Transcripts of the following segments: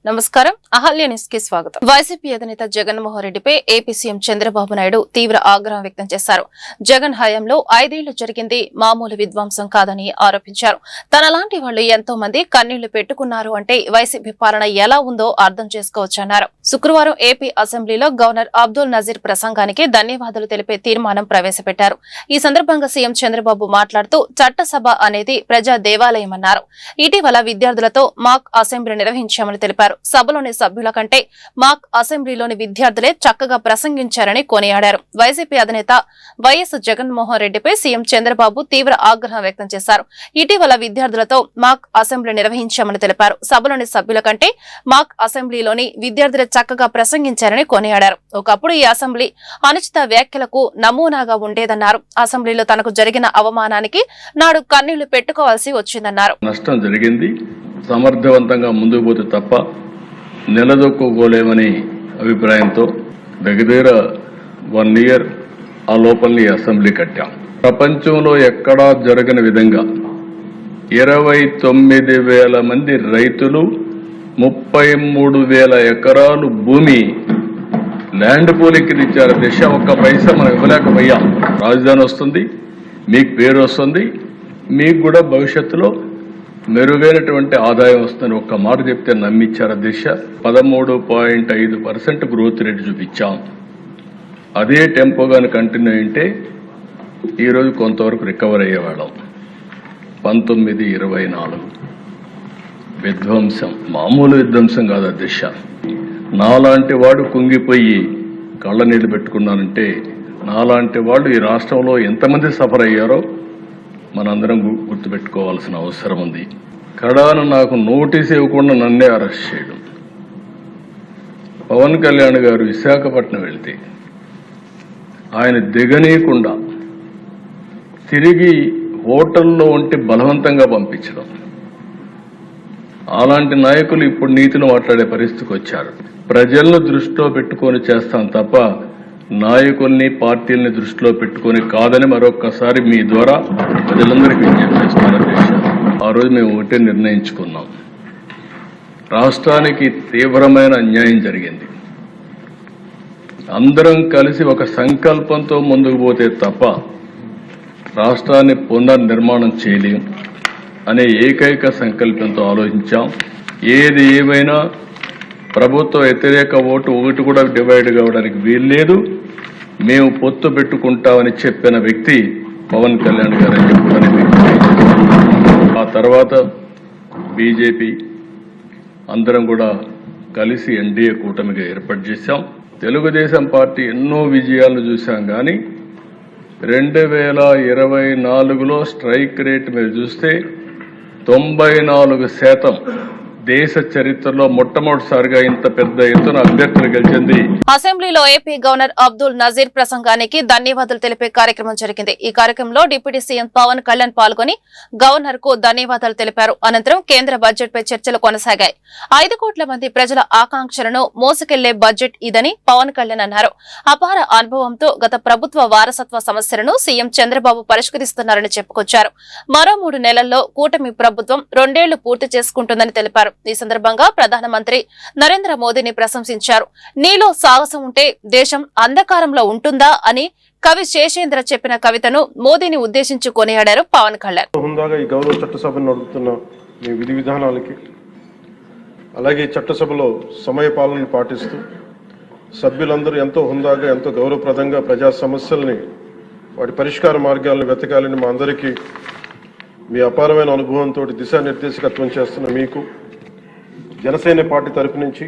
నమస్కారం. అహల్య న్యూస్ కి స్వాగతం. వైసీపీ అధినేత జగన్మోహన్ రెడ్డిపై ఏపీ సీఎం చంద్రబాబు నాయుడు తీవ్ర ఆగ్రహం వ్యక్తం చేశారు. జగన్ హయాంలో 5 ఏళ్లు జరిగింది మామూలు విధ్వంసం కాదని ఆరోపించారు. తనలాంటి వాళ్లు ఎంతో మంది కన్నీళ్లు పెట్టుకున్నారు అంటే వైసీపీ పాలన ఎలా ఉందో అర్థం చేసుకోవచ్చన్నారు. శుక్రవారం ఏపీ అసెంబ్లీలో గవర్నర్ అబ్దుల్ నజీర్ ప్రసంగానికి ధన్యవాదాలు తెలిపే తీర్మానం ప్రవేశపెట్టారు. ఈ సందర్భంగా సీఎం చంద్రబాబు మాట్లాడుతూ చట్టసభ అనేది ప్రజా దేవాలయమన్నారు. ఇటీవల విద్యార్థులతో మాక్ అసెంబ్లీ నిర్వహించామని తెలిపారు. సభలోని సభ్యుల కంటే మాక్ అసెంబ్లీలోని విద్యార్థులే చక్కగా ప్రసంగించారని కొనియాడారు. వైసీపీ అధినేత వైఎస్ జగన్మోహన్ రెడ్డిపై సీఎం చంద్రబాబు తీవ్ర ఆగ్రహం వ్యక్తం చేశారు. ఇటీవల విద్యార్థులతో మాక్ అసెంబ్లీ నిర్వహించామని తెలిపారు. సభలోని సభ్యుల కంటే మాక్ అసెంబ్లీలోని విద్యార్థులే చక్కగా ప్రసంగించారని కొనియాడారు. ఒకప్పుడు ఈ అసెంబ్లీ అనుచిత వ్యాఖ్యలకు నమూనాగా ఉండేదన్నారు. అసెంబ్లీలో తనకు జరిగిన అవమానానికి నాడు కన్నీళ్లు పెట్టుకోవాల్సి వచ్చిందన్నారు. నష్టం జరిగింది, సమర్థవంతంగా ముందుకు పోతే తప్ప నిలదొక్కుకోలేమని అభిప్రాయంతో దగ్గర 1 ఇయర్ ఆ లోపలని అసెంబ్లీ కట్టాం. ప్రపంచంలో ఎక్కడా జరగని విధంగా 29,000 మంది రైతులు 33,000 ఎకరాలు భూమి ల్యాండ్ పూలింగ్కి ఇచ్చారు. దిశ ఒక్క పైసా మనం ఇవ్వలేకపోయాం. రాజధాని వస్తుంది, మీకు పేరు వస్తుంది, మీకు కూడా భవిష్యత్తులో మెరుగైనటువంటి ఆదాయం వస్తుందని ఒక్క మాట చెప్తే నమ్మిచ్చారు. దిశ 13.5% గ్రోత్ రేట్ చూపించాం. అదే టెంపోగాని కంటిన్యూ అయింటే ఈరోజు కొంతవరకు రికవర్ అయ్యేవాళ్ళం. 1924 విధ్వంసం, మామూలు విధ్వంసం కాదు. దిశ నాలాంటి వాడు కుంగిపోయి కళ్ళ నీళ్లు పెట్టుకున్నానంటే నాలాంటి వాళ్ళు ఈ రాష్ట్రంలో ఎంతమంది సఫర్ అయ్యారో మనందరం గుర్తుపెట్టుకోవాల్సిన అవసరం ఉంది. కడాను నాకు నోటీస్ ఇవ్వకుండా నన్నే అరెస్ట్ చేయడం. పవన్ కళ్యాణ్ గారు విశాఖపట్నం వెళ్తే ఆయన దిగనీయకుండా తిరిగి హోటల్లో ఉంటే బలవంతంగా పంపించడం. అలాంటి నాయకులు ఇప్పుడు నీతిని మాట్లాడే పరిస్థితికి వచ్చారు. ప్రజలను దృష్టిలో పెట్టుకొని చేస్తాం తప్ప నాయకుల్ని పార్టీల్ని దృష్టిలో పెట్టుకొని కాదని మరొక్కసారి మీ ద్వారా ప్రజలందరికీ విజ్ఞప్తి చేస్తున్నారు. ఆ రోజు మేము ఒకటే నిర్ణయించుకున్నాం. రాష్ట్రానికి తీవ్రమైన అన్యాయం జరిగింది. అందరం కలిసి ఒక సంకల్పంతో ముందుకు పోతే తప్ప రాష్ట్రాన్ని పునర్నిర్మాణం చేయలేం అనే ఏకైక సంకల్పంతో ఆలోచించాం. ఏది ఏమైనా ప్రభుత్వ వ్యతిరేక ఓటు ఒకటి కూడా డివైడ్ కావడానికి వీల్లేదు. మేము పొత్తు పెట్టుకుంటామని చెప్పిన వ్యక్తి పవన్ కళ్యాణ్ గారు అని చెప్పని ఆ తర్వాత బీజేపీ అందరం కూడా కలిసి ఎన్డీఏ కూటమిగా ఏర్పాటు చేశాం. తెలుగుదేశం పార్టీ ఎన్నో విజయాలు చూశాం. కానీ 2024లో స్ట్రైక్ రేట్ మీరు చూస్తే 94% దేశ చరిత్రలో మొట్టమొదటిసారిగా ఇంత పెద్ద ఎత్తున అభ్యర్థులు గెలిచింది. అసెంబ్లీలో ఏపీ గవర్నర్ అబ్దుల్ నజీర్ ప్రసంగానికి ధన్యవాదాలు తెలిపే కార్యక్రమం జరిగింది. ఈ కార్యక్రమంలో డిప్యూటీ సీఎం పవన్ కళ్యాణ్ పాల్గొని గవర్నర్ కు ధన్యవాదాలు తెలిపారు. అనంతరం కేంద్ర బడ్జెట్ పై చర్చలు కొనసాగాయి. 5 కోట్ల మంది ప్రజల ఆకాంక్షలను మోసుకెళ్లే బడ్జెట్ ఇదని పవన్ కళ్యాణ్ అన్నారు. అపార అనుభవంతో గత ప్రభుత్వ వారసత్వ సమస్యలను సీఎం చంద్రబాబు పరిష్కరిస్తున్నారని చెప్పుకొచ్చారు. మరో 3 నెలల్లో కూటమి ప్రభుత్వం 2 ఏళ్లు పూర్తి చేసుకుంటుందని తెలిపారు. ఈ సందర్భంగా ప్రధానమంత్రి నరేంద్ర మోదీని ప్రశంసించారు. నీలో సాహసం ఉంటే దేశం అంధకారంలో ఉంటుందా అని కవి శేషేంద్ర చెప్పిన కవితను మోదీని ఉద్దేశించి కొనియాడారు పవన్ కళ్యాణ్. హుందాగా ఈ గౌరవ చట్టసభను నడుపుతున్న మీ విధి విధానాలకి, అలాగే చట్టసభలో సమయ పాలనను పాటిస్తూ సభ్యులందరూ ఎంతో హుందాగా, ఎంతో గౌరవప్రదంగా ప్రజా సమస్యల్ని వాటి పరిష్కార మార్గాలను వెతకాలని మా అందరికీ మీ అపారమైన అనుభవంతో దిశానిర్దేశకత్వం చేస్తున్న మీకు జనసేన పార్టీ తరపు నుంచి,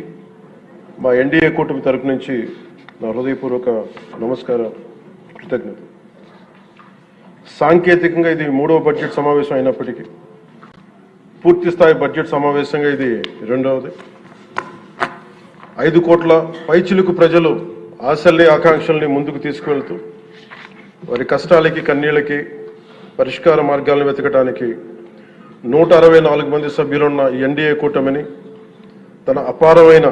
మా ఎన్డీఏ కూటమి తరపు నుంచి నా హృదయపూర్వక నమస్కారం, కృతజ్ఞత. సాంకేతికంగా ఇది 3వ బడ్జెట్ సమావేశం అయినప్పటికీ పూర్తి స్థాయి బడ్జెట్ సమావేశంగా ఇది 2వది. 5 కోట్ల పైచిలుకు ప్రజలు ఆశల్ని, ఆకాంక్షల్ని ముందుకు తీసుకువెళ్తూ వారి కష్టాలకి, కన్నీళ్ళకి పరిష్కార మార్గాలను వెతకడానికి 164 మంది సభ్యులున్న ఎన్డీఏ కూటమిని తన అపారమైన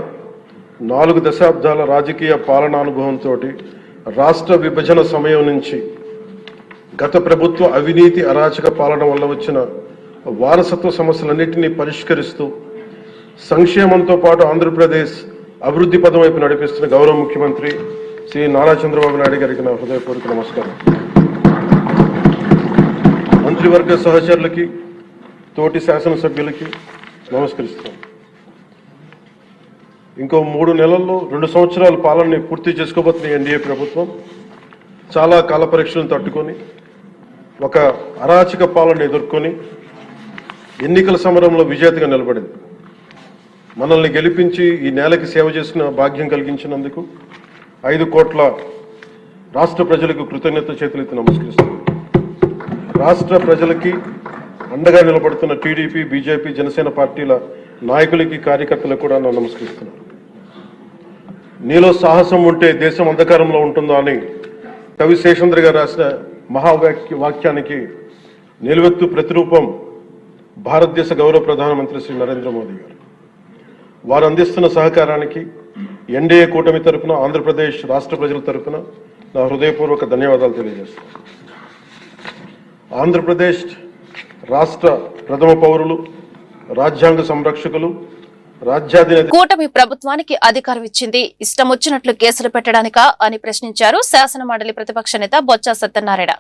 4 దశాబ్దాల రాజకీయ పాలనానుభవంతో రాష్ట్ర విభజన సమయం నుంచి గత ప్రభుత్వ అవినీతి, అరాచక పాలన వల్ల వచ్చిన వారసత్వ సమస్యలన్నింటినీ పరిష్కరిస్తూ సంక్షేమంతో పాటు ఆంధ్రప్రదేశ్ అభివృద్ధి పదం వైపు నడిపిస్తున్న గౌరవ ముఖ్యమంత్రి శ్రీ నారా చంద్రబాబు నాయుడు గారికి నా హృదయపూర్వక నమస్కారం. మంత్రివర్గ సహచరులకి, తోటి శాసనసభ్యులకి నమస్కరిస్తున్నాను. ఇంకో 3 నెలల్లో 2 సంవత్సరాల పాలనని పూర్తి చేసుకోబోతున్న ఎన్డీఏ ప్రభుత్వం చాలా కాల పరీక్షలను తట్టుకొని ఒక అరాచక పాలన ఎదుర్కొని ఎన్నికల సమరంలో విజేతగా నిలబడింది. మనల్ని గెలిపించి ఈ నేలకి సేవ చేసిన భాగ్యం కలిగించినందుకు 5 కోట్ల రాష్ట్ర ప్రజలకు కృతజ్ఞత చేతులెత్తి నమస్కరిస్తున్నాను. రాష్ట్ర ప్రజలకి అండగా నిలబడుతున్న టీడీపీ, బీజేపీ, జనసేన పార్టీల నాయకులకి, కార్యకర్తలకు కూడా నేను నమస్కరిస్తున్నాను. నీలో సాహసం ఉంటే దేశం అంధకారంలో ఉంటుందా అని కవి శేషేంద్ర గారు రాసిన వాక్యానికి నిలువెత్తు ప్రతిరూపం భారతదేశ గౌరవ ప్రధానమంత్రి శ్రీ నరేంద్ర మోదీ గారు. వారు అందిస్తున్న సహకారానికి ఎన్డీఏ కూటమి తరఫున, ఆంధ్రప్రదేశ్ రాష్ట్ర ప్రజల తరఫున నా హృదయపూర్వక ధన్యవాదాలు తెలియజేస్తున్నాను. ఆంధ్రప్రదేశ్ రాష్ట్ర ప్రథమ పౌరులు, రాజ్యాంగ సంరక్షకులు, రాజ్యాధినేత కూటమి ప్రభుత్వానికి అధికారం ఇచ్చింది ఇష్టం వచ్చినట్లు కేసులు పెట్టడానికా అని ప్రశ్నించారు శాసన మండలి ప్రతిపక్ష నేత బొత్స సత్యనారాయణ.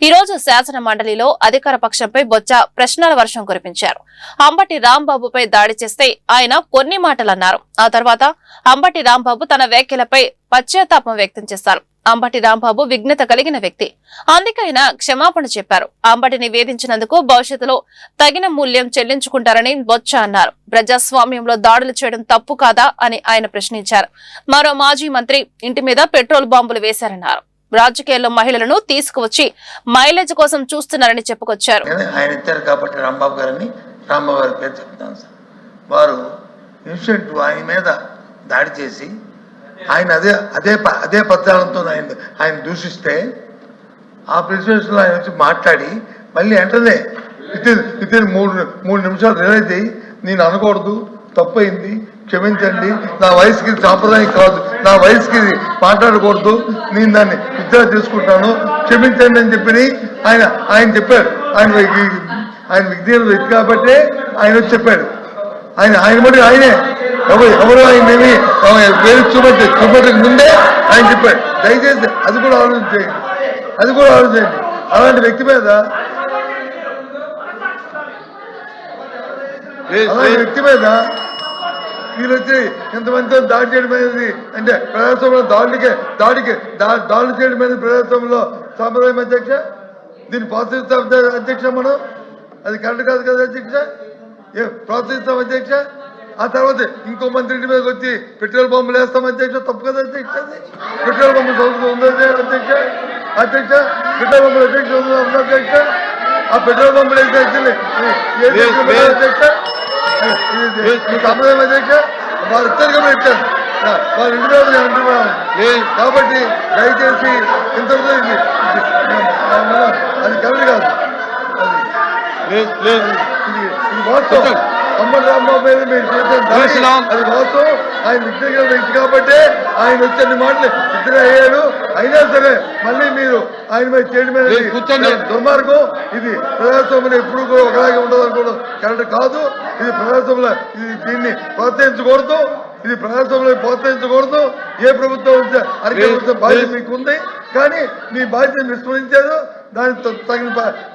ఈ రోజు శాసన మండలిలో అధికార పక్షంపై బొత్స ప్రశ్నల వర్షం కురిపించారు. అంబటి రాంబాబుపై దాడి చేస్తే ఆయన కొన్ని మాటలు అన్నారు. ఆ తర్వాత అంబటి రాంబాబు తన వ్యాఖ్యలపై పశ్చాత్తాపం వ్యక్తం చేశారు. అంబటి రాంబాబు విఘ్నత కలిగిన వ్యక్తి, అందుకైన క్షమాపణ చెప్పారు. అంబటిని వేధించినందుకు భవిష్యత్తులో తగిన మూల్యం చెల్లించుకుంటారని బొత్స అన్నారు. ప్రజాస్వామ్యంలో దాడులు చేయడం తప్పు కాదా అని ఆయన ప్రశ్నించారు. మరో మాజీ మంత్రి ఇంటి మీద పెట్రోల్ బాంబులు వేశారన్నారు. రాజకీయాల్లో మహిళలను తీసుకువచ్చి మైలేజ్ కోసం చూస్తున్నారని చెప్పుకొచ్చారు. ఆయన ఇచ్చారు కాబట్టి రాంబాబు గారిని, రాంబాబు గారి పేరు చెప్తాను సార్. వారు ఇన్సిడెంట్ ఆయన మీద దాడి చేసి ఆయన అదే పద్యాలతో ఆయన దూషిస్తే ఆ ప్రెసిడెన్స్లో ఆయన వచ్చి మాట్లాడి మళ్ళీ వెంటనే వితిన్ 3 నిమిషాలు రియలైజ్ అయ్యి నేను అనకూడదు, తప్పైంది, క్షమించండి, నా వయసుకి సాంప్రదాయం కాదు, నా వయసుకి మాట్లాడకూడదు, నేను దాన్ని విత్డ్రా చేసుకుంటాను, క్షమించండి అని చెప్పి ఆయన చెప్పాడు. ఆయన విజ్ఞాన వ్యక్తి కాబట్టి ఆయన వచ్చి చెప్పాడు. ఆయన మటుకు ఆయనే ఎవరు ఆయన పేరు చూపట్టక ముందే ఆయన చెప్పాడు. దయచేసి అది కూడా ఆలోచించండి. అలాంటి వ్యక్తి మీద వీళ్ళు వచ్చి ఎంతమందితో దాడి చేయడం అనేది అంటే ప్రజాస్వామ్యంలో దాడులు చేయడం అనేది ప్రజాస్వామ్యంలో సాంప్రదాయం అధ్యక్ష. దీన్ని ప్రోత్సహిస్తాం అధ్యక్ష, మనం అది కరెక్ట్ కాదు కదా అధ్యక్ష, ప్రోత్సహిస్తాం అధ్యక్ష. ఆ తర్వాత ఇంకో మంత్రి ఇంటి మీదకి వచ్చి పెట్రోల్ బాంబులు వేస్తాం అధ్యక్ష, తప్పు కదా అధ్యక్ష. పెట్రోల్ బాంబులు సంస్థ ఉందా అధ్యక్ష? పెట్రోల్ బాంబులు అధ్యక్ష ఉందా అధ్యక్ష? ఆ పెట్రోల్ బాంబులు వేస్తే అధ్యక్ష సాంప్రదాయం అధ్యక్ష. వారు ఇచ్చారు కాబట్టి ఇచ్చారు, వారి ఇంటి మీద అంటున్నాను కాబట్టి దయచేసి ఇంతవరకు అది కరెక్ట్ కాదు. ఇది వాస్తవం. అంబటి రాంబాబు మీద మీరు చేసిన అది వాస్తవం. ఆయన విజ్ఞత వ్యక్తి కాబట్టి ఆయన వచ్చే మాటలు ఇద్దరు అయ్యాడు. అయినా సరే మళ్ళీ మీరు ఆయన మీద చేయడం మీద దుర్మార్గం. ఇది ప్రజాస్వామ్యం ఎప్పుడు కూడా ఒకలాగే ఉండదని కూడా కరెక్ట్ కాదు. ఇది ప్రజాస్వామ్యంలో దీన్ని ప్రోత్సహించకూడదు. ఏ ప్రభుత్వం అధికార బాధ్యత మీకు ఉంది, కానీ మీ బాధ్యత విస్మరించారు. దానికి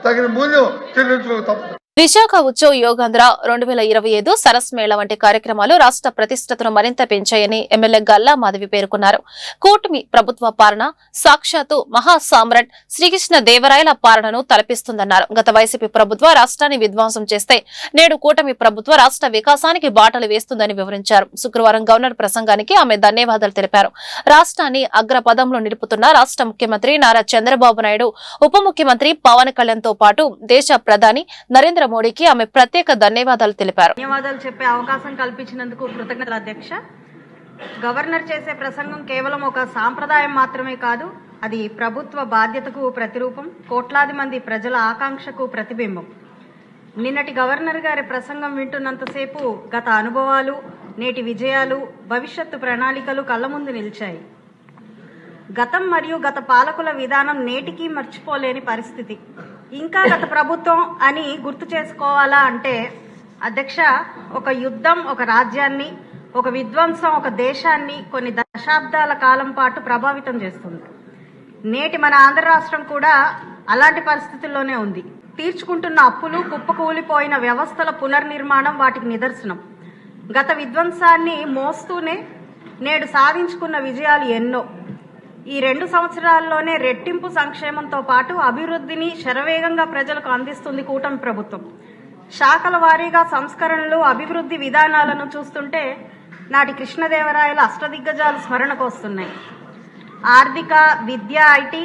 తగిన మూల్యం చెల్లించుకో తప్పదు. విశాఖ ఉత్సవ్ యోగాంధ్ర 2025 సరస్ మేళ వంటి కార్యక్రమాలు రాష్ట్ర ప్రతిష్టతను మరింత పెంచాయని ఎమ్మెల్యే గల్లా మాధవి పేర్కొన్నారు. కూటమి ప్రభుత్వ పాలన సాక్షాత్తు మహాసామ్రాట్ శ్రీకృష్ణ దేవరాయల పాలనను తలపిస్తుందన్నారు. గత వైసీపీ ప్రభుత్వ రాష్ట్రాన్ని విధ్వంసం చేస్తే నేడు కూటమి ప్రభుత్వ రాష్ట్ర వికాసానికి బాటలు వేస్తుందని వివరించారు. శుక్రవారం గవర్నర్ ప్రసంగానికి ఆమె ధన్యవాదాలు తెలిపారు. రాష్ట్రాన్ని అగ్రపదంలో నిలుపుతున్న రాష్ట్ర ముఖ్యమంత్రి నారా చంద్రబాబు నాయుడు, ఉప ముఖ్యమంత్రి పవన్ కళ్యాణ్ తో పాటు దేశ ప్రధాని నరేంద్ర మోడీకి ఆమె ప్రత్యేక ధన్యవాదాలు తెలిపారు. ధన్యవాదాలు చెప్పే అవకాశం కల్పించినందుకు కృతజ్ఞతలు అధ్యక్ష. గవర్నర్ చేసే ప్రసంగం కేవలం ఒక సాంప్రదాయం మాత్రమే కాదు, అది ప్రభుత్వ బాధ్యతకు ప్రతిరూపం, కోట్లాది మంది ప్రజల ఆకాంక్షకు ప్రతిబింబం. నిన్నటి గవర్నర్ గారి ప్రసంగం వింటున్నంతసేపు గత అనుభవాలు, నేటి విజయాలు, భవిష్యత్తు ప్రణాళికలు కళ్ల ముందు నిలిచాయి. గతం మరియు గత పాలకుల విధానం నేటికీ మర్చిపోలేని పరిస్థితి. ఇంకా గత ప్రభుత్వం అని గుర్తు చేసుకోవాలా అంటే అధ్యక్ష, ఒక యుద్ధం ఒక రాజ్యాన్ని, ఒక విధ్వంసం ఒక దేశాన్ని కొన్ని దశాబ్దాల కాలం పాటు ప్రభావితం చేస్తుంది. నేటి మన ఆంధ్ర రాష్ట్రం కూడా అలాంటి పరిస్థితుల్లోనే ఉంది. తీర్చుకుంటున్న అప్పులు, కుప్పకూలిపోయిన వ్యవస్థల పునర్నిర్మాణం వాటికి నిదర్శనం. గత విధ్వంసాన్ని మోస్తూనే నేడు సాధించుకున్న విజయాలు ఎన్నో. ఈ 2 సంవత్సరాల్లోనే రెట్టింపు సంక్షేమంతో పాటు అభివృద్ధిని శరవేగంగా ప్రజలకు అందిస్తుంది కూటమి ప్రభుత్వం. శాఖల వారీగా సంస్కరణలు, అభివృద్ధి విధానాలను చూస్తుంటే నాటి కృష్ణదేవరాయల అష్టదిగ్గజాలు స్మరణకు వస్తున్నాయి. ఆర్థిక, విద్య, ఐటీ,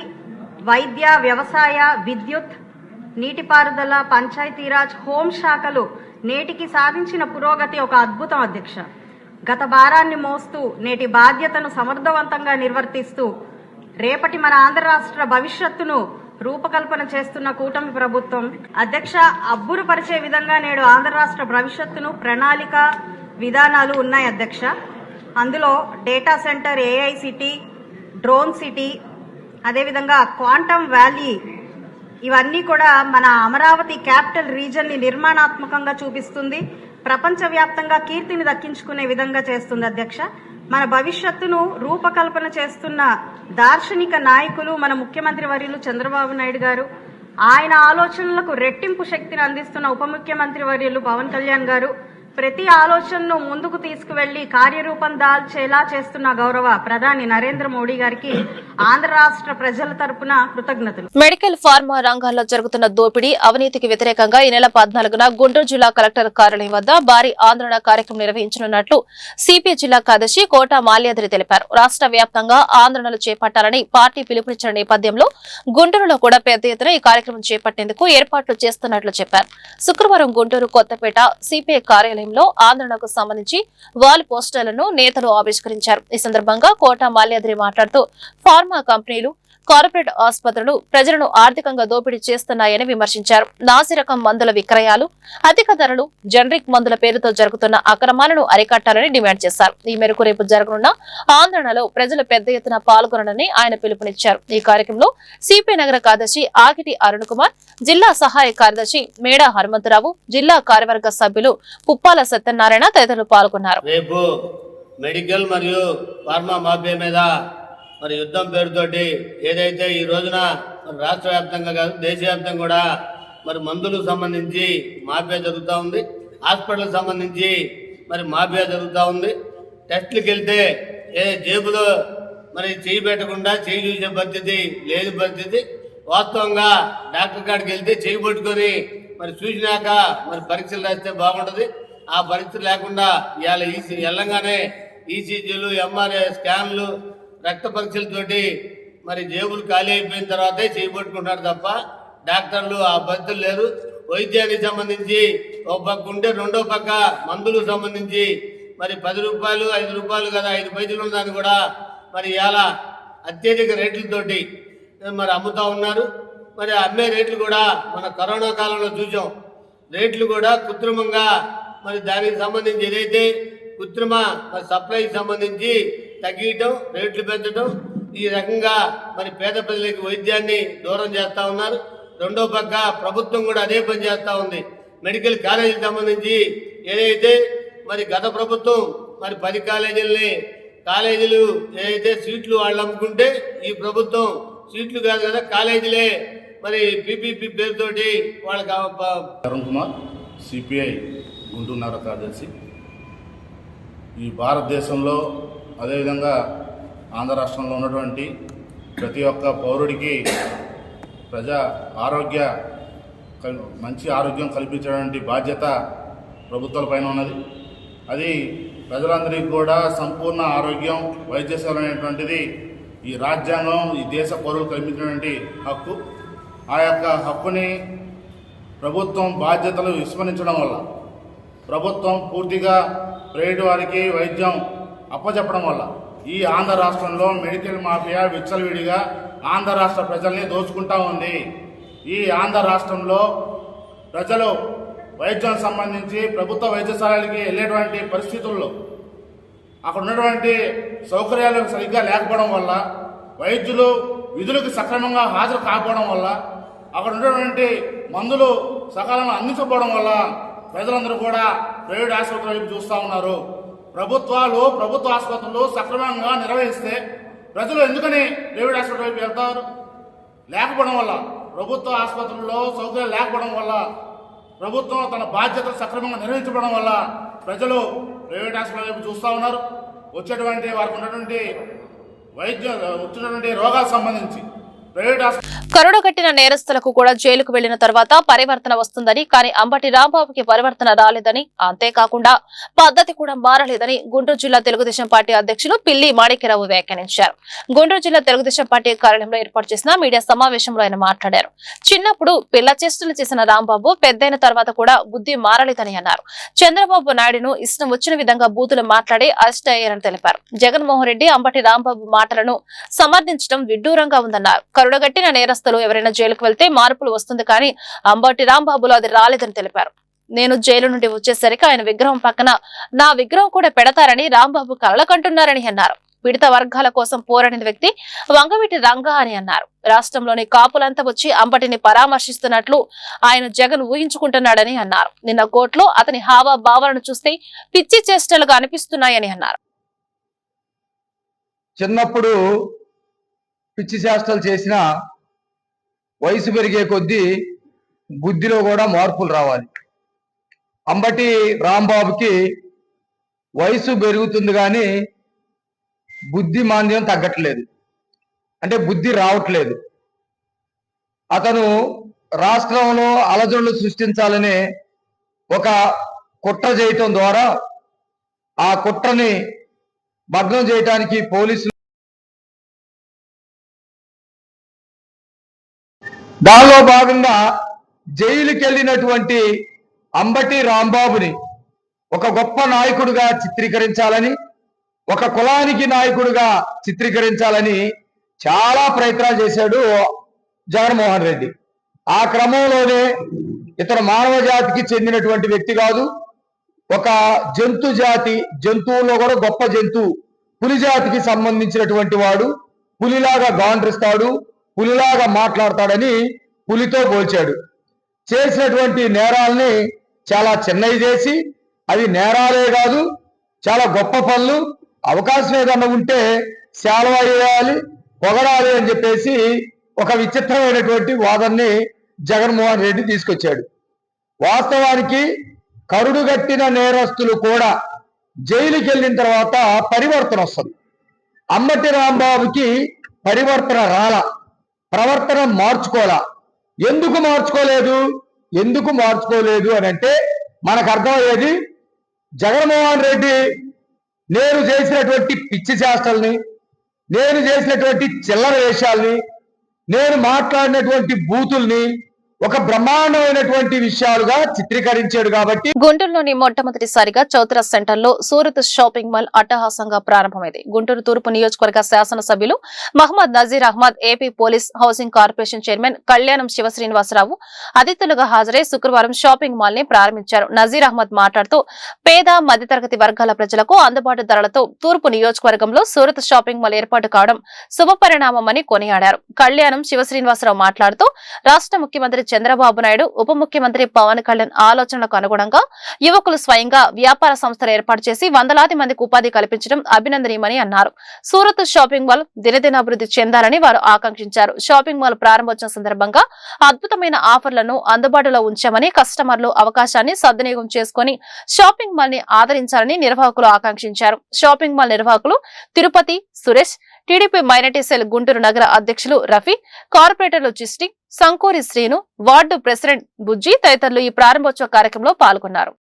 వైద్య, వ్యవసాయ, విద్యుత్, నీటిపారుదల, పంచాయతీరాజ్, హోంశాఖలు నేటికి సాధించిన పురోగతి ఒక అద్భుతం అధ్యక్ష. గత భారాన్ని మోస్తూ నేటి బాధ్యతను సమర్థవంతంగా నిర్వర్తిస్తూ రేపటి మన ఆంధ్ర రాష్ట్ర భవిష్యత్తును రూపకల్పన చేస్తున్న కూటమి ప్రభుత్వం అధ్యక్ష అబ్బురుపరిచే విధంగా నేడు ఆంధ్ర రాష్ట్ర భవిష్యత్తును ప్రణాళిక విధానాలు ఉన్నాయి అధ్యక్ష. అందులో data centre, AI city, drone city, అదేవిధంగా క్వాంటమ్ వ్యాలీ, ఇవన్నీ కూడా మన అమరావతి క్యాపిటల్ రీజన్ ని నిర్మాణాత్మకంగా చూపిస్తుంది. ప్రపంచవ్యాప్తంగా కీర్తిని దక్కించుకునే విధంగా చేస్తుంది అధ్యక్ష. మన భవిష్యత్తును రూపకల్పన చేస్తున్న దార్శనిక నాయకులు మన ముఖ్యమంత్రి వర్యులు చంద్రబాబు నాయుడు గారు. ఆయన ఆలోచనలకు రెట్టింపు శక్తిని అందిస్తున్న ఉప ముఖ్యమంత్రి వర్యులు పవన్ కళ్యాణ్ గారు. ప్రతి ఆలోచనను ముందుకు తీసుకువెళ్లి కార్యరూపం దాల్చేలా చేస్తున్న గౌరవ ప్రధాని నరేంద్ర మోడీ గారికి ఆంధ్ర రాష్ట్ర ప్రజల తరపున కృతజ్ఞతలు. మెడికల్, ఫార్మా రంగాల్లో జరుగుతున్న దోపిడీ, అవినీతికి వ్యతిరేకంగా ఈ నెల 14న గుంటూరు జిల్లా కలెక్టర్ కార్యాలయం వద్ద భారీ ఆందోళన కార్యక్రమం నిర్వహించనున్నట్లు సిపిఐ జిల్లా కార్యదర్శి కోట మాల్యాద్రి తెలిపారు. రాష్ట్ర వ్యాప్తంగా ఆందోళనలు చేపట్టాలని పార్టీ పిలుపునిచ్చిన నేపథ్యంలో గుంటూరులో కూడా పెద్ద ఎత్తున ఈ కార్యక్రమం చేపట్టేందుకు ఏర్పాట్లు చేస్తున్నట్లు చెప్పారు. శుక్రవారం గుంటూరు కొత్తపేట సిపిఐ కార్యాలయం ఆందోళనకు సంబంధించి వాల్ పోస్టర్లను నేతలు ఆవిష్కరించారు. ఈ సందర్భంగా కోట మాల్యాద్రి మాట్లాడుతూ ఫార్మా కంపెనీలు, కార్పొరేట్ ఆసుపత్రులు ప్రజలను ఆర్థికంగా దోపిడీ చేస్తున్నాయని విమర్శించారు. నాసిరకం మందుల విక్రయాలు, అధిక ధరలు, జనరిక్ మందుల పేరుతో జరుగుతున్న అక్రమాలను అరికట్టాలని డిమాండ్ చేశారు. ఈ మేరకు రేపు జరగనున్న ఆందోళనలో ప్రజలు పెద్ద ఎత్తున పాల్గొనాలని ఆయన పిలుపునిచ్చారు. ఈ కార్యక్రమంలో సిపిఐ నగర కార్యదర్శి ఆకిటి అరుణ్ కుమార్, జిల్లా సహాయ కార్యదర్శి మేడా హనుమంతరావు, జిల్లా కార్యవర్గ సభ్యులు పుప్పాల సత్యనారాయణ తదితరులు పాల్గొన్నారు. రేపు మెడికల్ మరియు ఫార్మా మాఫియా మీద మరి యుద్ధం పేరుతోటి ఏదైతే ఈ రోజున రాష్ట్ర వ్యాప్తంగా కాదు దేశవ్యాప్తంగా కూడా మరి మందులకు సంబంధించి మాఫియా జరుగుతూ ఉంది. హాస్పిటల్కి సంబంధించి మరి మాఫియా జరుగుతూ ఉంది. టెస్టులకు వెళ్తే జేబులో మరి చేయి పెట్టకుండా చేయి చూసే పరిస్థితి లేదు పరిస్థితి. వాస్తవంగా డాక్టర్ కాడికి వెళ్తే చేయి పట్టుకొని మరి చూసినాక మరి పరీక్షలు రాస్తే బాగుంటుంది. ఆ పరీక్షలు లేకుండా ఇవాళ వెళ్ళంగానే ఈసీజీలు, ఎంఆర్ఐ స్కాన్లు, రక్త పరీక్షలతోటి మరి జేబులు ఖాళీ అయిపోయిన తర్వాతే చేయబట్టుకుంటారు తప్ప డాక్టర్లు ఆ పరిస్థితులు లేరు. వైద్యానికి సంబంధించి ఒక పక్క ఉంటే రెండో పక్క మందులకు సంబంధించి మరి 10 రూపాయలు 5 రూపాయలు కదా 5 పైసలు ఉన్నదాన్ని కూడా మరి ఇలా అత్యధిక రేట్లతోటి మరి అమ్ముతా ఉన్నారు. మరి అమ్మే రేట్లు కూడా మన కరోనా కాలంలో చూసాం. రేట్లు కూడా కృత్రిమంగా మరి దానికి సంబంధించి ఏదైతే కృత్రిమ మరి సప్లైకి సంబంధించి తగ్గించడం, రేట్లు పెంచడం, ఈ రకంగా మరి పేద ప్రజలకి వైద్యాన్ని దూరం చేస్తూ ఉన్నారు. రెండో పక్క ప్రభుత్వం కూడా అదే పని చేస్తూ ఉంది. మెడికల్ కాలేజీకి సంబంధించి ఏదైతే మరి గత ప్రభుత్వం మరి 10 కాలేజీలు ఏదైతే సీట్లు వాళ్ళు అమ్ముకుంటే ఈ ప్రభుత్వం సీట్లు కాదు కదా కాలేజీలే మరి పీపీపీ పేరుతోటి వాళ్ళకి. అరుణ్ కుమార్, సిపిఐ గుంటూరు నగర కార్యదర్శి. ఈ భారతదేశంలో అదేవిధంగా ఆంధ్ర రాష్ట్రంలో ఉన్నటువంటి ప్రతి ఒక్క పౌరుడికి మంచి ఆరోగ్యం కల్పించేటువంటి బాధ్యత ప్రభుత్వాలపైన ఉన్నది. అది ప్రజలందరికీ కూడా సంపూర్ణ ఆరోగ్యం, వైద్య సేవలు అనేటువంటిది ఈ రాజ్యాంగం, ఈ దేశ పౌరులు కల్పించినటువంటి హక్కు. ఆ యొక్క హక్కుని ప్రభుత్వం బాధ్యతలు విస్మరించడం వల్ల, ప్రభుత్వం పూర్తిగా ప్రైవేటు వారికి వైద్యం అప్పచెప్పడం వల్ల ఈ ఆంధ్ర రాష్ట్రంలో మెడికల్ మాఫియా విచ్చలవిడిగా ఆంధ్ర రాష్ట్ర ప్రజల్ని దోచుకుంటా ఉంది. ఈ ఆంధ్ర రాష్ట్రంలో ప్రజలు వైద్యం సంబంధించి ప్రభుత్వ వైద్యశాలలకి వెళ్ళేటువంటి పరిస్థితుల్లో అక్కడ ఉన్నటువంటి సౌకర్యాలు సరిగ్గా లేకపోవడం వల్ల, వైద్యులు విధులకు సక్రమంగా హాజరు కాకపోవడం వల్ల, అక్కడ ఉన్నటువంటి మందులు సకాలంలో అందించకపోవడం వల్ల ప్రజలందరూ కూడా ప్రైవేట్ ఆసుపత్రుల వైపు చూస్తూ ఉన్నారు. ప్రభుత్వ ఆసుపత్రులు సక్రమంగా నిర్వహిస్తే ప్రజలు ఎందుకని ప్రైవేట్ ఆసుపత్రి వైపు వెళ్తారు? లేకపోవడం వల్ల, ప్రభుత్వ ఆసుపత్రుల్లో సౌకర్యాలు లేకపోవడం వల్ల, ప్రభుత్వం తన బాధ్యతలు సక్రమంగా నిర్వహించడం వల్ల ప్రజలు ప్రైవేట్ హాస్పిటల్ వైపు చూస్తూ ఉన్నారు. వచ్చేటువంటి వారికి వచ్చినటువంటి రోగాలకు సంబంధించి ప్రైవేట్ కరుడుగట్టిన నేరస్తులకు కూడా జైలుకు వెళ్లిన తర్వాత పరివర్తన వస్తుందని, కానీ అంబటి రాంబాబుకి పరివర్తన రాలేదని, అంతేకాకుండా పద్ధతి కూడా మారలేదని గుంటూరు జిల్లా తెలుగుదేశం పార్టీ అధ్యక్షులు పిల్లి మాణిక్యరావు వ్యాఖ్యానించారు. గుంటూరు జిల్లా తెలుగుదేశం పార్టీ కార్యాలయంలో ఏర్పాటు చేసిన మీడియా సమావేశంలో ఆయన మాట్లాడారు. చిన్నప్పుడు పిల్ల చేష్టలు చేసిన రాంబాబు పెద్దయిన తర్వాత కూడా బుద్ధి మారలేదని అన్నారు. చంద్రబాబు నాయుడును ఇష్టం వచ్చిన విధంగా బూతులు మాట్లాడి అరెస్ట్ అయ్యారని తెలిపారు. జగన్మోహన్ రెడ్డి అంబటి రాంబాబు మాటలను సమర్థించడం విడ్డూరంగా ఉందన్నారు. కరుడుగట్టిన నేరస్తులు ఎవరైనా జైలుకు వెళ్తే మార్పులు వస్తుంది, కానీ అంబటి రాంబాబులో అది రాలేదని తెలిపారు. నేను జైలు నుండి వచ్చేసరికి ఆయన విగ్రహం పక్కన నా విగ్రహం కూడా పెడతారని రాంబాబు కలలకంటున్నారని అన్నారు. పీడిత వర్గాల కోసం పోరాడిన వ్యక్తి వంగవీటి రంగా అని అన్నారు. రాష్ట్రంలోని కాపులంతా వచ్చి అంబటిని పరామర్శిస్తున్నట్లు ఆయన జగన్ ఊహించుకుంటున్నాడని అన్నారు. నిన్న కోర్టులో అతని హావా భావాలను చూస్తే పిచ్చి చేష్టలుగా అనిపిస్తున్నాయని అన్నారు. చిన్నప్పుడు పిచ్చి చేష్టలు చేసిన వయసు పెరిగే కొద్దీ బుద్ధిలో కూడా మార్పులు రావాలి. అంబటి రాంబాబుకి వయసు పెరుగుతుంది కానీ బుద్ధి మాంద్యం తగ్గట్లేదు, అంటే బుద్ధి రావట్లేదు. అతను రాష్ట్రంలో అలజడులు సృష్టించాలనే ఒక కుట్ర చేయటం ద్వారా ఆ కుట్రని భగ్నం చేయడానికి పోలీసులు దానిలో భాగంగా జైలుకి వెళ్ళినటువంటి అంబటి రాంబాబుని ఒక గొప్ప నాయకుడిగా చిత్రీకరించాలని, ఒక కులానికి నాయకుడిగా చిత్రీకరించాలని చాలా ప్రయత్నాలు చేశాడు జగన్మోహన్ రెడ్డి. ఆ క్రమంలోనే ఇతను మానవ జాతికి చెందినటువంటి వ్యక్తి కాదు, ఒక జంతువుల్లో కూడా గొప్ప జంతువు, పులి జాతికి సంబంధించినటువంటి వాడు. పులిలాగా గాండ్రిస్తాడు, పులిలాగా మాట్లాడతాడని పులితో పోల్చాడు. చేసినటువంటి నేరాల్ని చాలా చిన్నవి చేసి, అవి నేరాలే కాదు చాలా గొప్ప పనులు, అవకాశం ఏదన్నా ఉంటే సేవ చేయాలి, పొగడాలి అని చెప్పేసి ఒక విచిత్రమైనటువంటి వాదనని జగన్మోహన్ రెడ్డి తీసుకొచ్చాడు. వాస్తవానికి కరుడుగట్టిన నేరస్తులు కూడా జైలుకి వెళ్ళిన తర్వాత పరివర్తన వస్తుంది. అంబటి రాంబాబుకి పరివర్తన రాలా, ప్రవర్తన మార్చుకోలా. ఎందుకు మార్చుకోలేదు అని అంటే మనకు అర్థమయ్యేది, జగన్మోహన్ రెడ్డి నేను చేసినటువంటి పిచ్చి చేష్టల్ని, నేను చేసినటువంటి చిల్లర వేషాల్ని, నేను మాట్లాడినటువంటి బూతుల్ని ఒక బ్రహ్మాండమైనటువంటి విషయాలుగా చిత్రీకరించాడు. కాబట్టి గుంటూరులోని మొట్టమొదటిసారిగా చౌత్రా సెంటర్ లో సూరత్ షాపింగ్ మాల్ అట్టహాసంగా ప్రారంభమైంది. గుంటూరు తూర్పు నియోజకవర్గ శాసనసభ్యులు Mohammed Nazeer Ahmed, AP police housing corporation chairman Kalyanam Sivasrinivasarao అతిథులుగా హాజరై శుక్రవారం షాపింగ్ మాల్ ని ప్రారంభించారు. నజీర్ అహ్మద్ మాట్లాడుతూ పేద మధ్యతరగతి వర్గాల ప్రజలకు అందుబాటు ధరలతో తూర్పు నియోజకవర్గంలో సూరత్ షాపింగ్ మాల్ ఏర్పాటు కావడం శుభపరిణామమని కొనియాడారు. కళ్యాణం శివశ్రీనివాసరావు మాట్లాడుతూ రాష్ట్ర ముఖ్యమంత్రి చంద్రబాబు నాయుడు, ఉప ముఖ్యమంత్రి పవన్ కళ్యాణ్ ఆలోచనలకు అనుగుణంగా యువకులు స్వయంగా వ్యాపార సంస్థలు ఏర్పాటు చేసి వందలాది మందికి ఉపాధి కల్పించడం అభినందనీయమని అన్నారు. సూరత్ షాపింగ్ మాల్ దినదిన అభివృద్ధి చెందాలని వారు ఆకాంక్షించారు. షాపింగ్ మాల్ ప్రారంభోత్సవం సందర్భంగా అద్భుతమైన ఆఫర్లను అందుబాటులో ఉంచామని, కస్టమర్లు అవకాశాన్ని సద్వినియోగం చేసుకుని షాపింగ్ మాల్ ని ఆదరించాలని నిర్వాహకులు ఆకాంక్షించారు. షాపింగ్ మాల్ నిర్వాహకులు Tirupati Suresh, TDP minority cell Guntur నగర అధ్యక్షులు రఫీ, కార్పొరేటర్లు చిస్టి, సంకూరి శ్రీను, వార్డు ప్రెసిడెంట్ బుజ్జి తదితరులు ఈ ప్రారంభోత్సవ కార్యక్రమంలో పాల్గొన్నారు.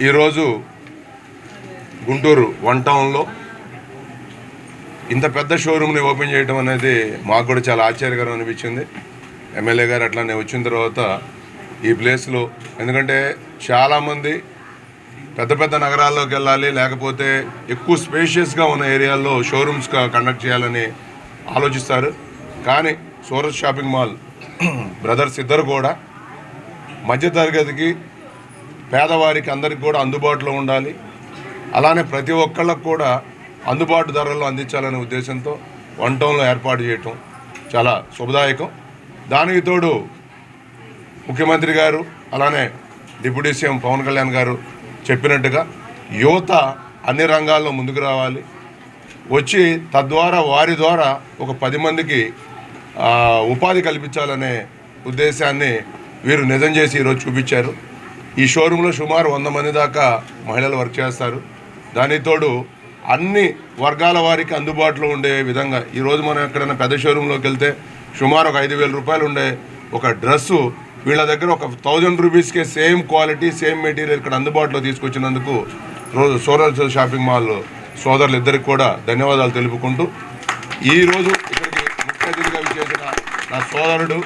ఈరోజు గుంటూరు వన్ టౌన్లో ఇంత పెద్ద షోరూమ్ని ఓపెన్ చేయడం అనేది మాకు కూడా చాలా ఆశ్చర్యకరం అనిపించింది. ఎమ్మెల్యే గారు అట్లానే వచ్చిన తర్వాత ఈ ప్లేస్లో, ఎందుకంటే చాలామంది పెద్ద పెద్ద నగరాల్లోకి వెళ్ళాలి, లేకపోతే ఎక్కువ స్పేషియస్గా ఉన్న ఏరియాల్లో షోరూమ్స్ కండక్ట్ చేయాలని ఆలోచిస్తారు. కానీ సూరత్ షాపింగ్ మాల్ బ్రదర్స్ ఇద్దరు కూడా మధ్యతరగతికి, పేదవారికి అందరికి కూడా అందుబాటులో ఉండాలి, అలానే ప్రతి ఒక్కళ్ళకు కూడా అందుబాటు ధరల్లో అందించాలనే ఉద్దేశంతో వన్ టౌన్లో ఏర్పాటు చేయటం చాలా శుభదాయకం. దానికి తోడు ముఖ్యమంత్రి గారు అలానే డిప్యూటీ సీఎం పవన్ కళ్యాణ్ గారు చెప్పినట్టుగా యువత అన్ని రంగాల్లో ముందుకు రావాలి, వచ్చి తద్వారా వారి ద్వారా ఒక 10 మందికి ఉపాధి కల్పించాలనే ఉద్దేశాన్ని వీరు నిజం చేసి ఈరోజు చూపించారు. ఈ షోరూంలో సుమారు 100 మంది దాకా మహిళలు వర్క్ చేస్తారు. దానికి తోడు అన్ని వర్గాల వారికి అందుబాటులో ఉండే విధంగా ఈరోజు మనం ఎక్కడైనా పెద్ద షోరూంలోకి వెళ్తే సుమారు ఒక 5,000 రూపాయలు ఉండే ఒక డ్రెస్సు వీళ్ళ దగ్గర ఒక 1,000 రూపీస్కే సేమ్ క్వాలిటీ సేమ్ మెటీరియల్ ఇక్కడ అందుబాటులో తీసుకొచ్చినందుకు సోరల్ షాపింగ్ మాల్ సోదరులు ఇద్దరికి కూడా ధన్యవాదాలు తెలుపుకుంటూ ఈరోజు ఇక్కడికి ముఖ్య అతిథిగా విచ్చేసిన నా సోదరుడు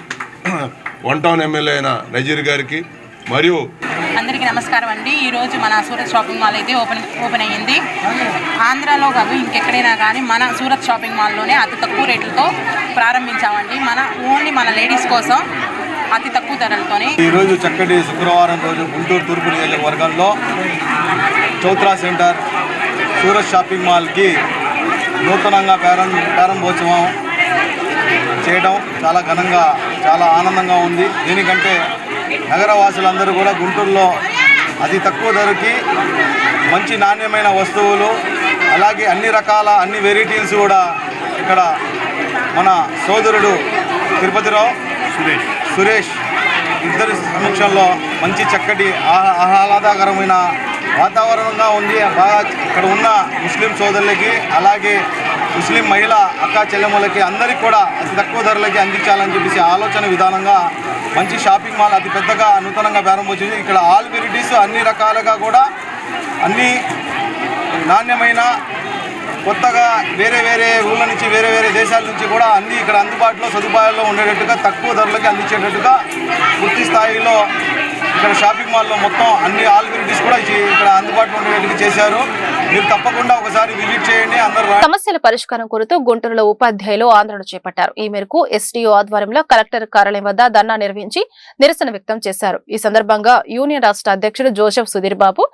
1 టౌన్ ఎమ్మెల్యే అయిన నజీర్ గారికి మరియు అందరికీ నమస్కారం అండి. ఈరోజు మన సూరత్ షాపింగ్ మాల్ అయితే ఓపెన్ అయ్యింది. ఆంధ్రాలో కాదు ఇంకెక్కడైనా కానీ మన సూరత్ షాపింగ్ మాల్లోనే అతి తక్కువ రేట్లతో ప్రారంభించామండి. ఓన్లీ మన లేడీస్ కోసం అతి తక్కువ ధరలతోనే. ఈరోజు చక్కటి శుక్రవారం రోజు గుంటూరు తూర్పు నియోజకవర్గంలో చౌత్రా సెంటర్ సూరత్ షాపింగ్ మాల్కి నూతనంగా ప్రారంభోత్సవం చేయడం చాలా ఘనంగా చాలా ఆనందంగా ఉంది. దీనికంటే నగరవాసులందరూ కూడా గుంటూరులో అతి తక్కువ ధరకి మంచి నాణ్యమైన వస్తువులు అలాగే అన్ని వెరైటీస్ కూడా ఇక్కడ మన సోదరుడు తిరుపతిరావు సురేష్ ఇద్దరి సమక్షంలో మంచి చక్కటి ఆహ్లాదకరమైన వాతావరణంగా ఉంది. బాగా ఇక్కడ ఉన్న ముస్లిం సోదరులకి అలాగే ముస్లిం మహిళా అక్కా చెల్లెమ్మలకి అందరికీ కూడా అతి తక్కువ ధరలకి అందించాలని చెప్పేసి ఆలోచన విధానంగా మంచి షాపింగ్ మాల్ అతి పెద్దగా నూతనంగా ప్రారంభించింది. ఇక్కడ ఆల్ వెరైటీస్ అన్ని రకాలుగా కూడా అన్ని నాణ్యమైన కొత్తగా వేరే ఊళ్ళ నుంచి వేరే దేశాల నుంచి కూడా అన్నీ ఇక్కడ అందుబాటులో సదుపాయాల్లో ఉండేటట్టుగా తక్కువ ధరలకి అందించేటట్టుగా పూర్తి స్థాయిలో ఇక్కడ షాపింగ్ మాల్లో మొత్తం అన్ని ఆల్ వెరైటీస్ కూడా ఇక్కడ అందుబాటులో ఉండేటట్టుగా చేశారు. మీరు తప్పకుండా ఒకసారి విజిట్ చేయండి. అందరూ సమస్యల పరిష్కారం కోరుతూ గుంటూరులో ఉపాధ్యాయులు ఆందోళన చేపట్టారు. ఈ మేరకు ఎస్డీఓ ఆధ్వర్యంలో కలెక్టర్ కార్యాలయం వద్ద ధర్నా నిర్వహించి నిరసన వ్యక్తం చేశారు. ఈ సందర్భంగా యూనియన్ రాష్ట్ర అధ్యక్షుడు జోసెఫ్ సుధీర్ బాబు,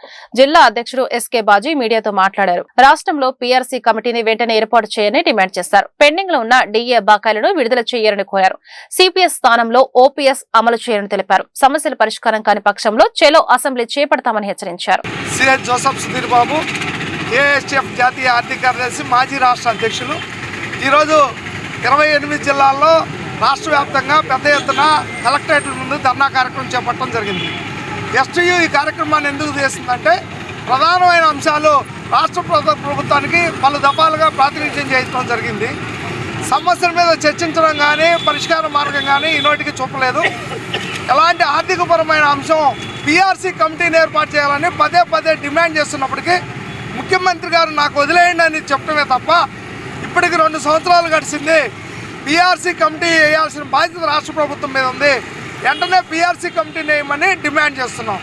జిల్లా అధ్యక్షుడు ఎస్కే బాజీ మీడియాతో మాట్లాడారు. రాష్ట్రంలో పీఆర్సీ కమిటీని వెంటనే ఏర్పాటు చేయని డిమాండ్ చేశారు. పెండింగ్ లో ఉన్న డిఏ బకాయిలను విడుదల చేయాలని కోరారు. సిపిఎస్ స్థానంలో ఓపీఎస్ అమలు చేయాలని తెలిపారు. సమస్యల పరిష్కారం కాని పక్షంలో చెలో అసెంబ్లీ చేపడతామని హెచ్చరించారు. జోసెఫ్ సుధీర్ బాబు, ఏఎస్టీఎఫ్ జాతీయ ఆర్థిక కార్యదర్శి, మాజీ రాష్ట్ర అధ్యక్షులు. ఈరోజు 28 జిల్లాల్లో రాష్ట్ర వ్యాప్తంగా పెద్ద ఎత్తున కలెక్టరేట్ల ముందు ధర్నా కార్యక్రమం చేపట్టడం జరిగింది. ఎస్టీయూ ఈ కార్యక్రమాన్ని ఎందుకు చేస్తుందంటే ప్రధానమైన అంశాలు రాష్ట్ర ప్రభుత్వానికి పలు దఫాలుగా ప్రాతినిధ్యం చేయడం జరిగింది. సమస్యల మీద చర్చించడం కానీ పరిష్కార మార్గం కానీ ఈనాటికి చూపలేదు. ఎలాంటి ఆర్థికపరమైన అంశం పీఆర్సీ కమిటీని ఏర్పాటు చేయాలని పదే డిమాండ్ చేస్తున్నప్పటికీ ముఖ్యమంత్రి గారు నాకు వదిలేయండి అని చెప్పడమే తప్ప ఇప్పటికి 2 సంవత్సరాలు గడిచింది. పీఆర్సీ కమిటీ వేయాల్సిన బాధ్యత రాష్ట్ర ప్రభుత్వం మీద ఉంది. వెంటనే పీఆర్సీ కమిటీని వేయమని డిమాండ్ చేస్తున్నాం.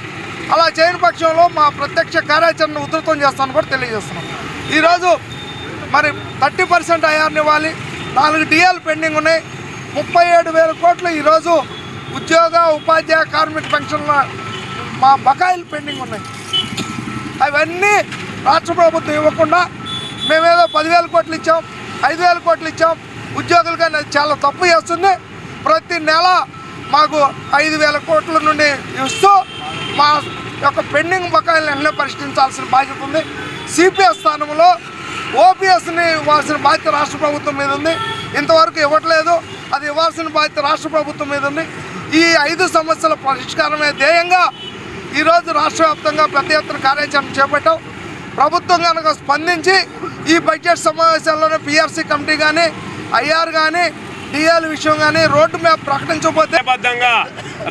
అలా చేయని పక్షంలో మా ప్రత్యక్ష కార్యాచరణ ఉధృతం చేస్తామని కూడా తెలియజేస్తున్నాం. ఈరోజు మరి 30% ఐఆర్ని ఇవ్వాలి, 4 డిఏలు పెండింగ్ ఉన్నాయి, 37,000 కోట్లు ఈరోజు ఉద్యోగ ఉపాధ్యాయ కార్మిక పెన్షన్ల మా బకాయిలు పెండింగ్ ఉన్నాయి. అవన్నీ రాష్ట్ర ప్రభుత్వం ఇవ్వకుండా మేమేదో 10,000 కోట్లు ఇచ్చాం, 5,000 కోట్లు ఇచ్చాం ఉద్యోగులు, కానీ అది చాలా తప్పు చేస్తుంది. ప్రతి నెల మాకు 5,000 కోట్ల నుండి ఇస్తూ మా యొక్క పెండింగ్ బకాయిలను వెంటనే పరిష్కరించాల్సిన బాధ్యత ఉంది. సిపిఎస్ స్థానంలో ఓపీఎస్ని ఇవ్వాల్సిన బాధ్యత రాష్ట్ర ప్రభుత్వం మీద ఉంది. ఇంతవరకు ఇవ్వట్లేదు, అది ఇవ్వాల్సిన బాధ్యత రాష్ట్ర ప్రభుత్వం మీద ఉంది. ఈ 5 సమస్యల పరిష్కారమే ధ్యేయంగా ఈరోజు రాష్ట్ర వ్యాప్తంగా పెద్ద ఎత్తున కార్యాచరణ చేపట్టాం. ప్రభుత్వం కనుక స్పందించి ఈ బడ్జెట్ సమావేశాల్లోనే పీఆర్సీ కమిటీ కానీ ఐఆర్ కానీ డిఎల్ విషయం కానీ రోడ్డు మ్యాప్ ప్రకటించకపోతే బద్ధంగా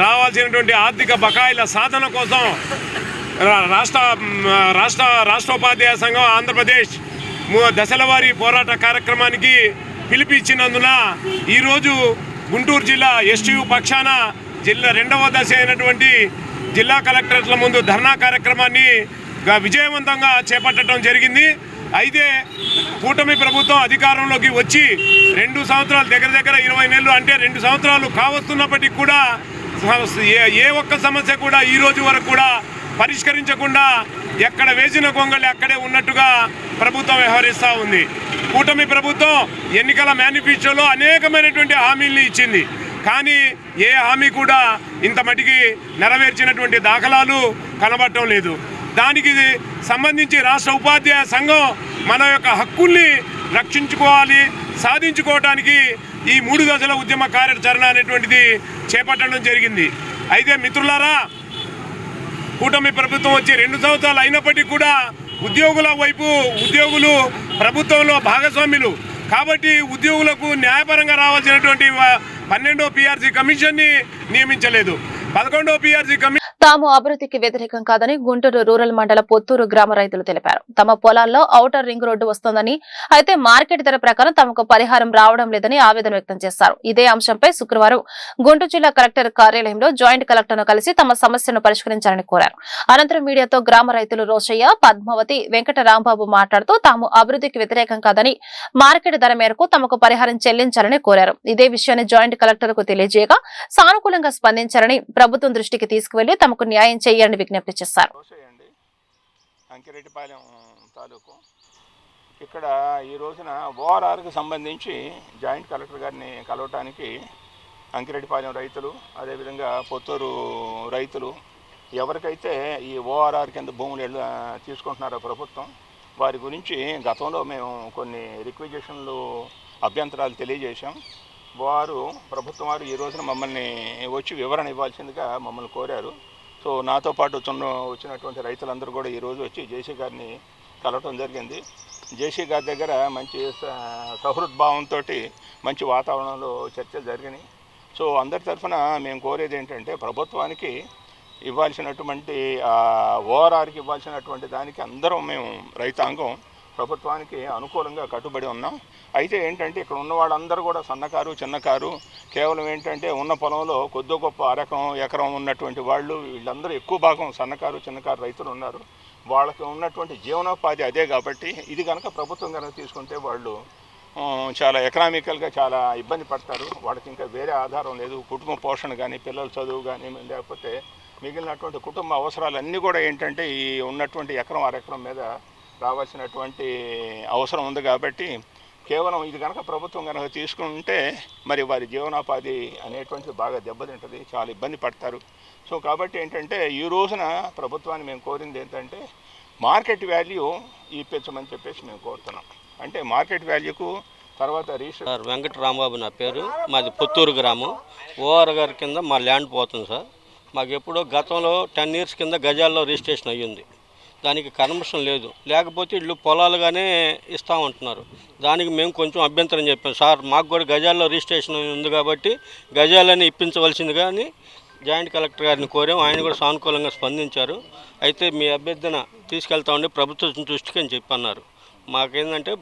రావాల్సినటువంటి ఆర్థిక బకాయిల సాధన కోసం రాష్ట్రోపాధ్యాయ సంఘం ఆంధ్రప్రదేశ్ దశల వారీ పోరాట కార్యక్రమానికి పిలిపించినందున ఈరోజు గుంటూరు జిల్లా ఎస్టీయూ పక్షాన జిల్లా 2వ దశ అయినటువంటి జిల్లా కలెక్టరేట్ల ముందు ధర్నా కార్యక్రమాన్ని విజయవంతంగా చేపట్టడం జరిగింది. అయితే కూటమి ప్రభుత్వం అధికారంలోకి వచ్చి 2 సంవత్సరాలు దగ్గర 20 నెలలు అంటే 2 సంవత్సరాలు కావస్తున్నప్పటికీ కూడా ఏ ఒక్క సమస్య కూడా ఈ రోజు వరకు కూడా పరిష్కరించకుండా ఎక్కడ వేసిన గొంగళి అక్కడే ఉన్నట్టుగా ప్రభుత్వం వ్యవహరిస్తూ ఉంది. కూటమి ప్రభుత్వం ఎన్నికల మేనిఫెస్టోలో అనేకమైనటువంటి హామీల్ని ఇచ్చింది. కానీ ఏ హామీ కూడా ఇంత మటుకి నెరవేర్చినటువంటి దాఖలాలు కనబడటం లేదు. దానికి సంబంధించి రాష్ట్ర ఉపాధ్యాయ సంఘం మన యొక్క హక్కుల్ని రక్షించుకోవాలి, సాధించుకోవడానికి ఈ 3 దశల ఉద్యమ కార్యాచరణ అనేటువంటిది చేపట్టడం జరిగింది. అయితే మిత్రులారా, కూటమి ప్రభుత్వం వచ్చి 2 సంవత్సరాలు అయినప్పటికీ కూడా ఉద్యోగుల వైపు ఉద్యోగులు ప్రభుత్వంలో భాగస్వాములు కాబట్టి ఉద్యోగులకు న్యాయపరంగా రావాల్సినటువంటి 12వ PRC కమిషన్ని నియమించలేదు. 11వ PRC కమిషన్ తాము అభివృద్ధికి వ్యతిరేకం కాదని గుంటూరు రూరల్ మండల పొత్తూరు గ్రామ రైతులు తెలిపారు. తమ పొలాల్లో ఔటర్ రింగ్ రోడ్డు వస్తోందని, అయితే మార్కెట్ ధర ప్రకారం తమకు పరిహారం రావడం లేదని ఆవేదన వ్యక్తం చేశారు. ఇదే అంశంపై శుక్రవారం గుంటూరు జిల్లా కలెక్టర్ కార్యాలయంలో జాయింట్ కలెక్టర్ను కలిసి తమ సమస్యను పరిష్కరించాలని కోరారు. అనంతరం మీడియాతో గ్రామ రైతులు రోషయ్య, పద్మావతి, వెంకట రాంబాబు మాట్లాడుతూ తాము అభివృద్ధికి వ్యతిరేకం కాదని, మార్కెట్ ధర మేరకు తమకు పరిహారం చెల్లించాలని కోరారు. ఇదే విషయాన్ని జాయింట్ కలెక్టర్ కు తెలియజేయగా సానుకూలంగా స్పందించాలని, ప్రభుత్వం దృష్టికి తీసుకువెళ్లి తమకు న్యాయం చేయాలని విజ్ఞప్తి చేశారు. అంకిరెడ్డిపాలెం తాలూకు ఇక్కడ ఈ రోజున ఓఆర్ఆర్కి సంబంధించి జాయింట్ కలెక్టర్ గారిని కలవటానికి అంకిరెడ్డిపాలెం రైతులు, అదేవిధంగా పొత్తూరు రైతులు ఎవరికైతే ఈ ఓఆర్ఆర్ కింద భూములు తీసుకుంటున్నారో ప్రభుత్వం, వారి గురించి గతంలో మేము కొన్ని రిక్విజిషన్లు అభ్యంతరాలు తెలియజేశాం. వారు ప్రభుత్వం వారు ఈ రోజున మమ్మల్ని వచ్చి వివరణ ఇవ్వాల్సిందిగా మమ్మల్ని కోరారు. సో నాతో పాటు వచ్చినటువంటి రైతులందరూ కూడా ఈరోజు వచ్చి జేసీ గారిని కలవటం జరిగింది. జేసీ గారి దగ్గర మంచి సహృద్భావంతో మంచి వాతావరణంలో చర్చలు జరిగినాయి. సో అందరి తరఫున మేము కోరేది ఏంటంటే, ప్రభుత్వానికి ఇవ్వాల్సినటువంటి ఓఆర్ఆర్కి ఇవ్వాల్సినటువంటి దానికి అందరం మేము రైతాంగం ప్రభుత్వానికి అనుకూలంగా కట్టుబడి ఉన్నాం. అయితే ఏంటంటే ఇక్కడ ఉన్న వాళ్ళందరూ కూడా సన్నకారు, చిన్నకారు, కేవలం ఏంటంటే ఉన్న పొలంలో కొద్ది గొప్ప ఎకరం ఉన్నటువంటి వాళ్ళు, వీళ్ళందరూ ఎక్కువ భాగం సన్నకారు, చిన్నకారు రైతులు ఉన్నారు. వాళ్ళకి ఉన్నటువంటి జీవనోపాధి అదే. కాబట్టి ఇది కనుక ప్రభుత్వం కనుక తీసుకుంటే వాళ్ళు చాలా ఎకనామికల్గా చాలా ఇబ్బంది పడతారు. వాళ్ళకి ఇంకా వేరే ఆధారం లేదు. కుటుంబ పోషణ కానీ, పిల్లల చదువు కానీ, లేకపోతే మిగిలినటువంటి కుటుంబ అవసరాలన్నీ కూడా ఏంటంటే ఈ ఉన్నటువంటి ఎకరం మీద రావాల్సినటువంటి అవసరం ఉంది. కాబట్టి కేవలం ఇది కనుక ప్రభుత్వం కనుక తీసుకుంటే మరి వారి జీవనోపాధి అనేటువంటిది బాగా దెబ్బతింటుంది, చాలా ఇబ్బంది పడతారు. సో కాబట్టి ఏంటంటే ఈ రోజున ప్రభుత్వాన్ని మేము కోరింది ఏంటంటే, మార్కెట్ వాల్యూ ఇప్పించమని చెప్పేసి మేము కోరుతున్నాం. అంటే మార్కెట్ వాల్యూకు తర్వాత రిజిస్టర్. వెంకట రాంబాబు నా పేరు, మాది పొత్తూరు గ్రామం. ఓఆర్ గారి కింద మా ల్యాండ్ పోతుంది సార్. మాకు ఎప్పుడో గతంలో 10 years కింద గజాల్లో రిజిస్ట్రేషన్ అయ్యింది. దానికి కన్వర్షన్ లేదు. లేకపోతే ఇళ్ళు పొలాలుగానే ఇస్తామంటున్నారు. దానికి మేము కొంచెం అభ్యంతరం చెప్పాం. సార్ మాకు కూడా గజాల్లో రిజిస్ట్రేషన్ ఉంది కాబట్టి గజాలని ఇప్పించవలసింది కానీ జాయింట్ కలెక్టర్ గారిని కోరాం. ఆయన కూడా సానుకూలంగా స్పందించారు. అయితే మీ అభ్యర్థన తీసుకెళ్తామండి ప్రభుత్వం దృష్టికి అని చెప్పన్నారు. మాకేంటంటే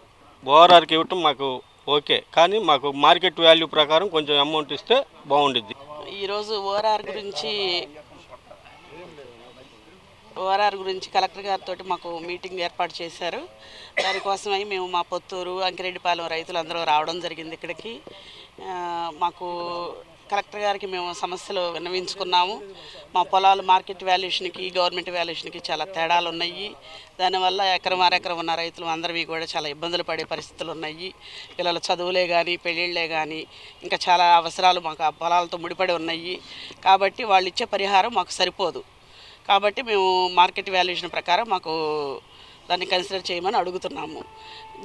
ఓఆర్ఆర్కి ఇవ్వటం మాకు ఓకే, కానీ మాకు మార్కెట్ వాల్యూ ప్రకారం కొంచెం అమౌంట్ ఇస్తే బాగుండిద్ది. ఈరోజు ఓఆర్ఆర్ గురించి కలెక్టర్ గారితో మాకు మీటింగ్ ఏర్పాటు చేశారు. దానికోసమై మేము మా పొత్తూరు, అంకిరెడ్డిపాలెం రైతులు అందరూ రావడం జరిగింది ఇక్కడికి. మాకు కలెక్టర్ గారికి మేము సమస్యలు విన్నవించుకున్నాము. మా పొలాలు మార్కెట్ వాల్యుయేషన్కి, గవర్నమెంట్ వాల్యుయేషన్కి చాలా తేడాలు ఉన్నాయి. దానివల్ల ఎకరం ఉన్న రైతులు అందరివి కూడా చాలా ఇబ్బందులు పడే పరిస్థితులు ఉన్నాయి. పిల్లల చదువులే కానీ, పెళ్ళిళ్ళే కానీ, ఇంకా చాలా అవసరాలు మాకు ఆ పొలాలతో ముడిపడి ఉన్నాయి. కాబట్టి వాళ్ళు ఇచ్చే పరిహారం మాకు సరిపోదు. కాబట్టి మేము మార్కెట్ వాల్యుయేషన్ ప్రకారం మాకు దాన్ని కన్సిడర్ చేయమని అడుగుతున్నాము.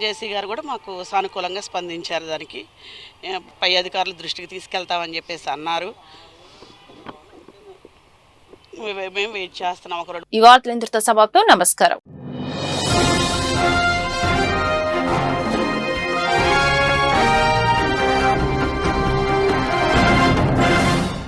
జేసీ గారు కూడా మాకు సానుకూలంగా స్పందించారు. దానికి పై అధికారుల దృష్టికి తీసుకెళ్తామని చెప్పేసి అన్నారు. మేము వెయిట్ చేస్తున్నాం. ఈ వార్తలు ఇంతటితో సమాప్తం. నమస్కారం.